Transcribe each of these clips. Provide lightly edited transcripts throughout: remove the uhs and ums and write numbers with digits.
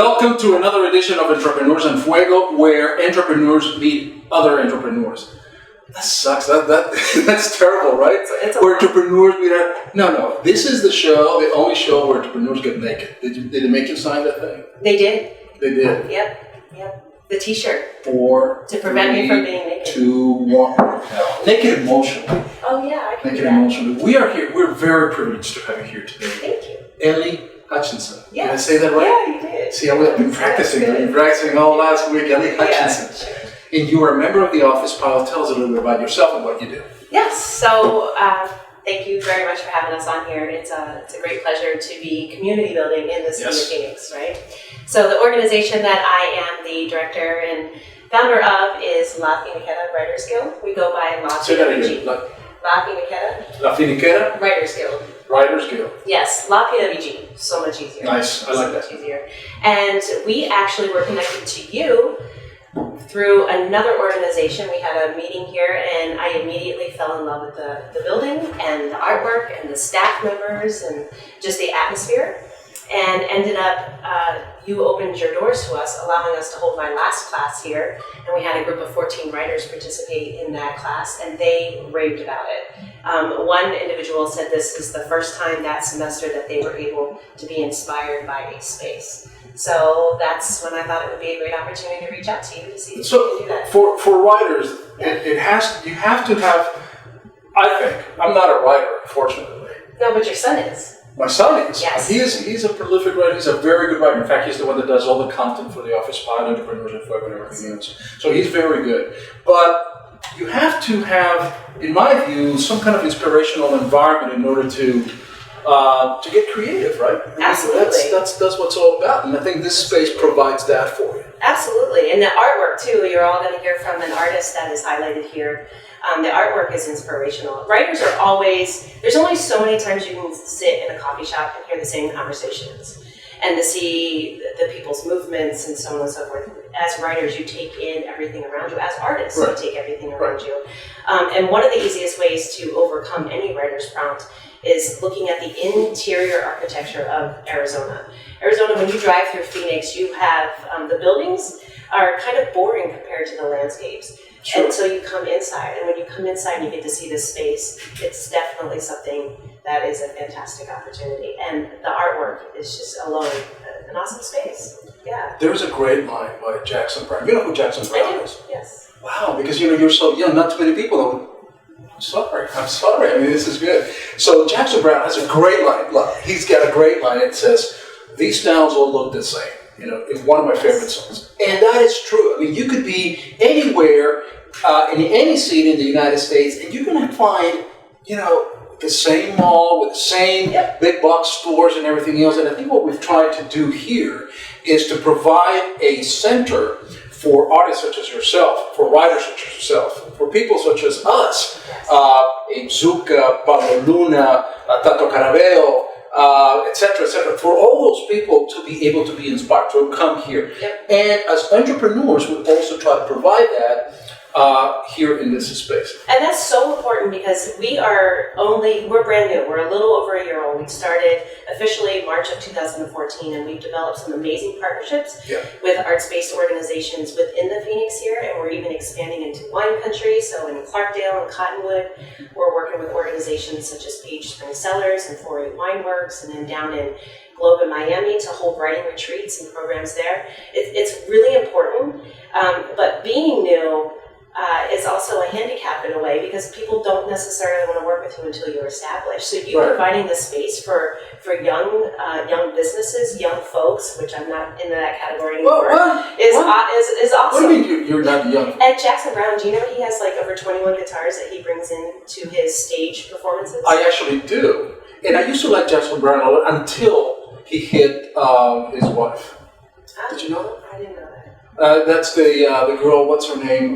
Welcome to another edition of Entrepreneurs and Fuego, where entrepreneurs meet other entrepreneurs. That sucks. That's terrible, right? Where entrepreneurs meet No. This is the show, the only show where entrepreneurs get naked. Did they make you sign that thing? They did. They did. Yep. The T-shirt. 4, to prevent me from being naked. 2, 1. Naked emotionally. Oh yeah, I can Naked do that. emotionally. We are here. We're very privileged to have you here today. Thank you. Ellie Hutchison. Yes. Did I say that right? Yeah, you did. See, I've been practicing. I've been practicing all last week. Ellie Hutchison. Yeah, sure. And you are a member of the office. Paul, tell us a little bit about yourself and what you do. Yes. So thank you very much for having us on here. It's a great pleasure to be community building in the city of Phoenix, right? So the organization that I am the director and founder of is La Phoenikera Writers Guild. We go by La PWG. La Phoenikera. La Phoenikera Writers Guild. Writers Guild. Yes, La PWG. So much easier. Nice. I like that. So much easier. And we actually were connected to you through another organization. We had a meeting here, and I immediately fell in love with the building and the artwork and the staff members and just the atmosphere. And ended up, you opened your doors to us, allowing us to hold my last class here. And we had a group of 14 writers participate in that class, and they raved about it. One individual said this is the first time that semester that they were able to be inspired by a space. So that's when I thought it would be a great opportunity to reach out to you to see if you can do that. For writers, you have to have, I think, I'm not a writer, unfortunately. No, but your son is. My son is. Yes. He's a prolific writer. He's a very good writer. In fact, he's the one that does all the content for the Office Pod, Entrepreneurs and Fuego, and everything else. So he's very good. But you have to have, in my view, some kind of inspirational environment in order to get creative, right? Absolutely. That's what it's all about. And I think this space provides that for you. Absolutely. And the artwork, too. You're all going to hear from an artist that is highlighted here. The artwork is inspirational. Writers are always, there's only so many times you can sit in a coffee shop and hear the same conversations and to see the people's movements and so on and so forth. As writers, you take in everything around you. As artists, you take everything around you. And one of the easiest ways to overcome any writer's prompt is looking at the interior architecture of Arizona. Arizona, when you drive through Phoenix, you have the buildings are kind of boring compared to the landscapes. Sure. And so you come inside, and when you come inside and you get to see this space, it's definitely something that is a fantastic opportunity. And the artwork is just alone an awesome space. Yeah. There's a great line by Jackson Brown. You know who Jackson Brown is? Yes. Wow, because you're so young, not too many people would. I'm sorry. I mean, this is good. So Jackson Brown has a great line. Look, he's got a great line. It says, "These towns all look the same." You know, it's one of my favorite songs. And that is true. I mean, you could be anywhere, in any city in the United States, and you're going to find, the same mall with the same big box stores and everything else. And I think what we've tried to do here is to provide a center for artists such as yourself, for writers such as yourself, for people such as us, Zuka, Pablo Luna, Tato Carabeo, etc., for all those people to be able to be inspired, to come here. And as entrepreneurs, we also try to provide that here in this space. And that's so important because we're brand new. We're a little over a year old. We started officially March of 2014, and we've developed some amazing partnerships with arts-based organizations within the Phoenix here, and we're even expanding into wine country. So in Clarkdale and Cottonwood, we're working with organizations such as Page Spring Cellars and 4-8 Wineworks, and then down in Globe in Miami to hold writing retreats and programs there. It's really important, but being new is also a handicap in a way because people don't necessarily want to work with you until you're established. So you providing the space for young businesses, young folks, which I'm not in that category anymore, is awesome. What do you mean you're not young? At Jackson Brown, do you know he has like over 21 guitars that he brings in to his stage performances? I actually do. And I used to like Jackson Brown a lot until he hit his wife. Did you know that? I didn't know that. That's the girl, what's her name,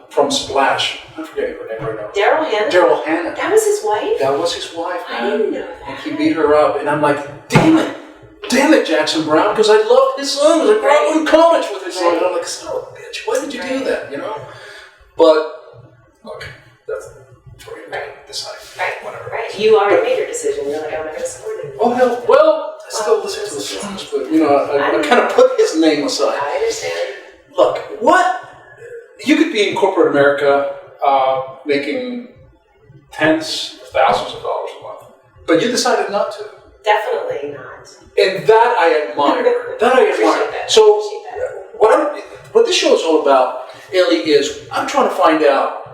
from Splash. I'm forgetting her name right now. Daryl Hannah? That was his wife? That was his wife, man. I didn't know that. And he beat her up, and I'm like, damn it, Jackson Brown, because I loved his songs. I grew up in college with his songs. And I'm like, son of a bitch, why did you do that, But, look, that's for you to decide. Whatever. You already made your decision. You're like, I'm not going to support it. Oh, hell, well, still listen to the songs, but I kind of put his name aside. I understand. Look, you could be in corporate America making tens of thousands of dollars a month, but you decided not to. Definitely not. And that I admire. That. So what this show is all about, Ellie, is I'm trying to find out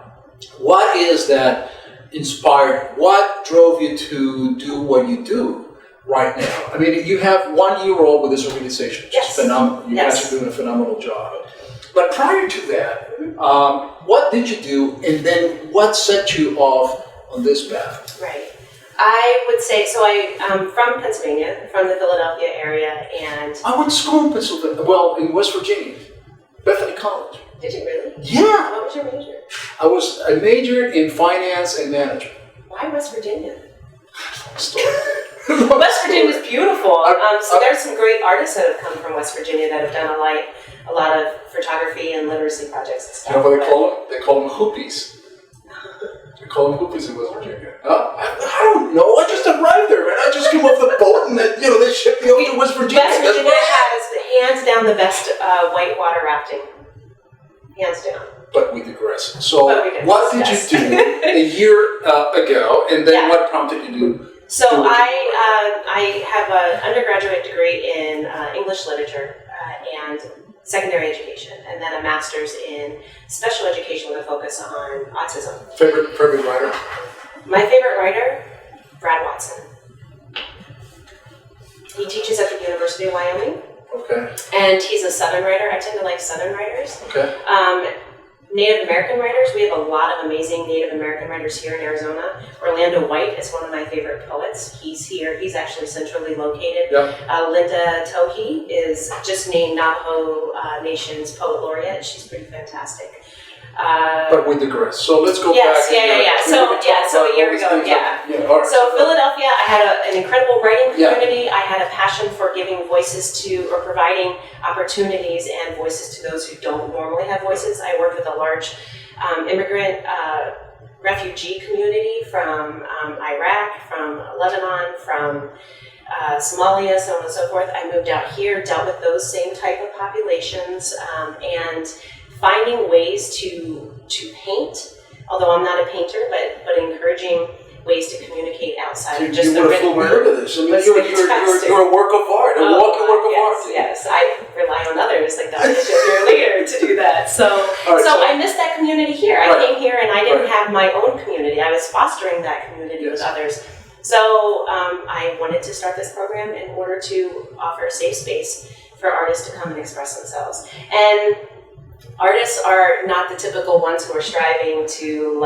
what is that inspired, what drove you to do what you do right now. I mean, you have 1 year old with this organization, which is phenomenal. You guys are doing a phenomenal job. But prior to that, what did you do, and then what set you off on this path? Right. I would say, so I'm from Pennsylvania, from the Philadelphia area, and... I went to school in Pennsylvania, in West Virginia, Bethany College. Did you really? Yeah. What was your major? I majored in finance and management. Why West Virginia? Story. West Virginia is beautiful. So there's some great artists that have come from West Virginia that have done a lot of photography and literacy projects and stuff. You know what they call them? They call them hoopies. They call them hoopies in West Virginia. I don't know. I just arrived there, man. I just came off the boat and they shipped me over to West Virginia. West Virginia has hands down the best whitewater rafting. Hands down. But we digress. So what did you do a year ago, and then what prompted you to do? So I have an undergraduate degree in English literature and secondary education, and then a master's in special education with a focus on autism. Favorite writer? My favorite writer, Brad Watson. He teaches at the University of Wyoming. Okay. And he's a Southern writer. I tend to like Southern writers. Okay. Native American writers, we have a lot of amazing Native American writers here in Arizona. Orlando White is one of my favorite poets. He's here. He's actually centrally located. Yep. Linda Tohi is just named Navajo Nation's Poet Laureate. She's pretty fantastic. But we digress. So let's go back. Yes. So a year ago, all right. So Philadelphia, I had an incredible writing community. I had a passion for giving voices to, or providing opportunities and voices to those who don't normally have voices. I worked with a large immigrant refugee community from Iraq, from Lebanon, from Somalia, so on and so forth. I moved out here, dealt with those same type of populations, and finding ways to paint, although I'm not a painter, but encouraging ways to communicate outside of just the written word. This. I mean, you're a work of art, a walking work of art. Yes, I rely on others, like the artist you're leader, to do that. So I missed that community here. I came here and I didn't have my own community. I was fostering that community with others. So I wanted to start this program in order to offer a safe space for artists to come and express themselves. And artists are not the typical ones who are striving to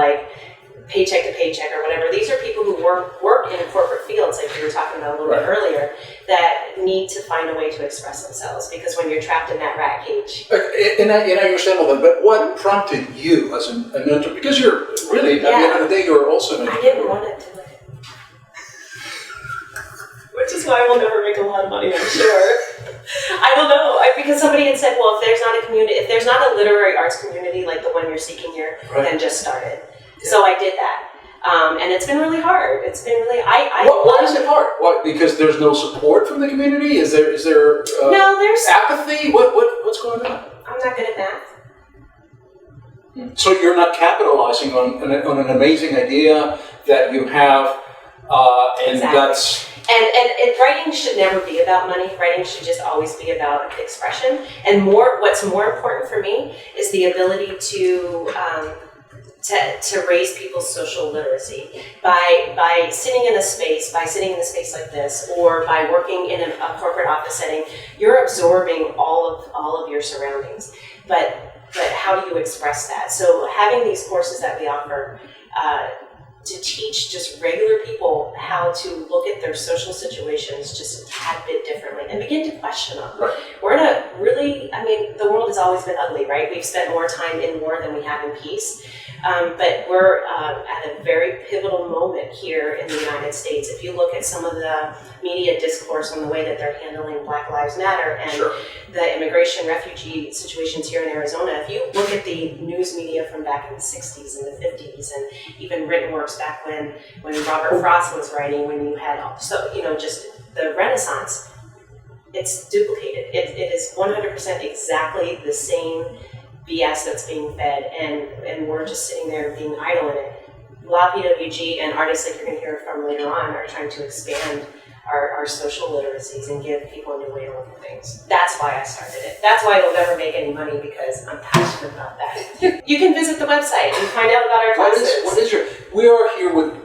paycheck to paycheck or whatever. These are people who work in corporate fields, like we were talking about a little bit earlier, that need to find a way to express themselves, because when you're trapped in that rat cage. And I understand all that, but what prompted you as an entrepreneur? Because you're really, at the end of the day, you're also an entrepreneur. I didn't want it to. Which is why I will never make a lot of money, I'm sure. I don't know, because somebody had said, well, if there's not a literary arts community like the one you're seeking here, then just start it. Yeah. So I did that. And it's been really hard. It's been really, why is it hard? What, because there's no support from the community? Is there no, there's apathy? What's going on? I'm not good at math. So you're not capitalizing on an amazing idea that you have, and that's... And writing should never be about money. Writing should just always be about expression. And what's more important for me is the ability to raise people's social literacy by sitting in a space like this, or by working in a corporate office setting. You're absorbing all of your surroundings, but how do you express that? So having these courses that we offer to teach just regular people how to look at their social situations just a tad bit differently and begin to question them. Right. We're in a really, the world has always been ugly, right? We've spent more time in war than we have in peace. But we're at a very pivotal moment here in the United States. If you look at some of the media discourse on the way that they're handling Black Lives Matter and the immigration refugee situations here in Arizona, if you look at the news media from back in the 60s and the 50s and even written works back when Robert Frost was writing, when you had, just the Renaissance. It's duplicated. It is 100% exactly the same BS that's being fed, and we're just sitting there being idle in it. A lot of PWG and artists like you're going to hear from later on are trying to expand our social literacies and give people a new way to look at things. That's why I started it. That's why it'll never make any money, because I'm passionate about that. You can visit the website and find out about our classes. We are here with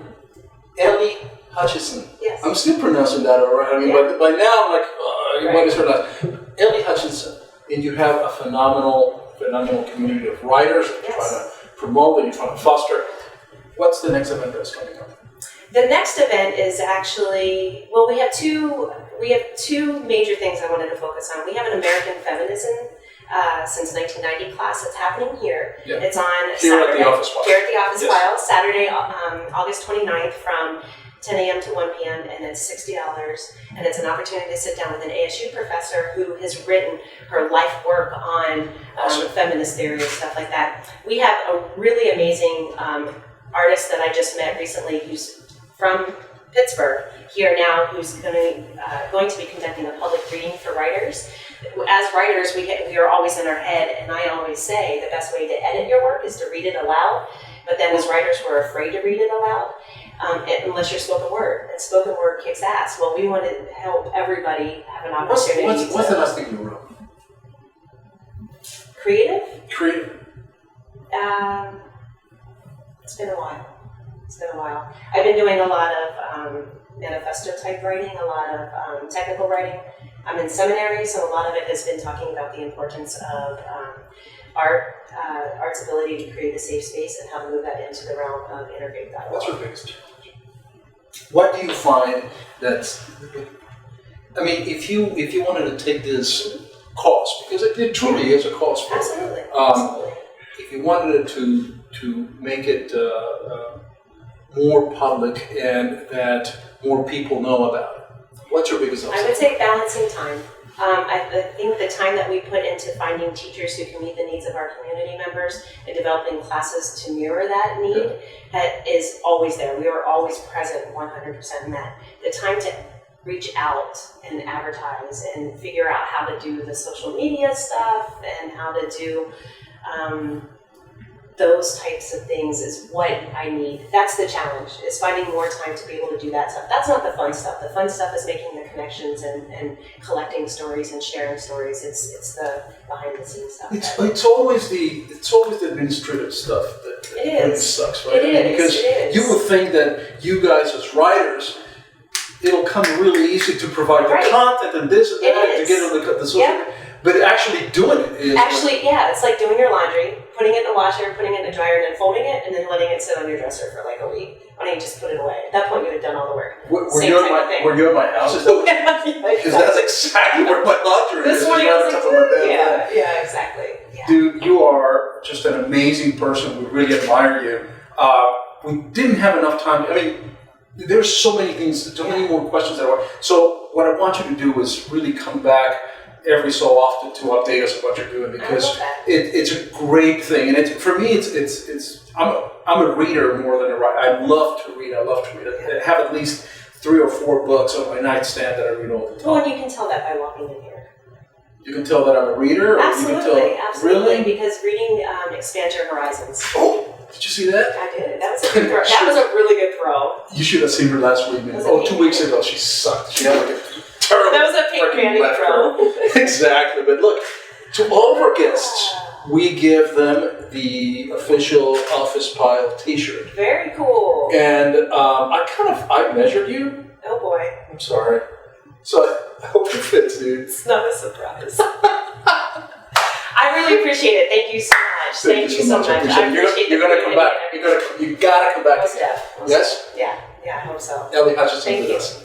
Ellie Hutchison. Yes. I'm still pronouncing that all right. I mean, but by now, I'm like, what is her name? Ellie Hutchison. And you have a phenomenal community of writers that you're trying to promote, that you're trying to foster. What's the next event that's coming up? The next event is actually, we have two major things I wanted to focus on. We have an American Feminism since 1990 class that's happening here. Yeah. It's on Here Saturday, at the Office File. Here at the Office Yes. File, Saturday, August 29th from 10 a.m. to 1 p.m. and it's $60. And it's an opportunity to sit down with an ASU professor who has written her life work on feminist theory and stuff like that. We have a really amazing artist that I just met recently who's from Pittsburgh here now, who's going to be conducting a public reading for writers. As writers, we are always in our head, and I always say the best way to edit your work is to read it aloud. But then as writers, we're afraid to read it aloud, unless you're spoken word. And spoken word kicks ass. Well, we want to help everybody have an opportunity. What's the last thing you wrote? Creative? It's been a while. I've been doing a lot of manifesto type writing, a lot of technical writing. I'm in seminary, so a lot of it has been talking about the importance of art's ability to create a safe space and how to move that into the realm of integrated dialogue. What's your biggest challenge? What do you find that's, I mean, if you wanted to take this course, because it truly is a course for Absolutely. if you wanted to make it more public and that more people know about it, what's your biggest obstacle? I would say balancing time. I think the time that we put into finding teachers who can meet the needs of our community members and developing classes to mirror that need is always there. We are always present 100% in that. The time to reach out and advertise and figure out how to do the social media stuff and how to do those types of things is what I need. That's the challenge, is finding more time to be able to do that stuff. That's not the fun stuff. The fun stuff is making the connections and collecting stories and sharing stories. It's the behind the scenes stuff. It's always the administrative stuff that really sucks, right? It is. Because you would think that you guys as writers, it'll come really easy to provide the content and this and that to get on the social media. But actually doing it is... it's like doing your laundry, putting it in the washer, putting it in the dryer, and then folding it, and then letting it sit on your dresser for like a week. Why don't you just put it away? At that point, you would have done all the work. Were you at my house? Because that's exactly where my laundry is. This morning I was like, yeah, exactly. Yeah. Dude, you are just an amazing person. We really admire you. We didn't have enough time. I mean, there's so many things, so many more questions that I want. So what I want you to do is really come back every so often to update us on what you're doing, because it's a great thing, and for me I'm a reader more than a writer. I love to read. I have at least 3 or 4 books on my nightstand that I read all the time. Well, and you can tell that by walking in here. You can tell that I'm a reader? Absolutely. Really? Because reading expands your horizons. Oh, did you see that? I did. That was a good throw. That was a really good throw. You should have seen her last week, man. 2 weeks ago, she sucked. She had like a terrible... That was a pink candy throw. Exactly. But look, to all of our guests, we give them the official Office Pile t-shirt. Very cool. And I measured you. Oh boy. I'm sorry. So I hope it fits, dude. It's not a surprise. I really appreciate it. Thank you so much. Thank you so much. I appreciate You're going to come back. You gotta come back. Most definitely. Yes? Yeah, I hope so. Ellie Hutchison Thank with you. us.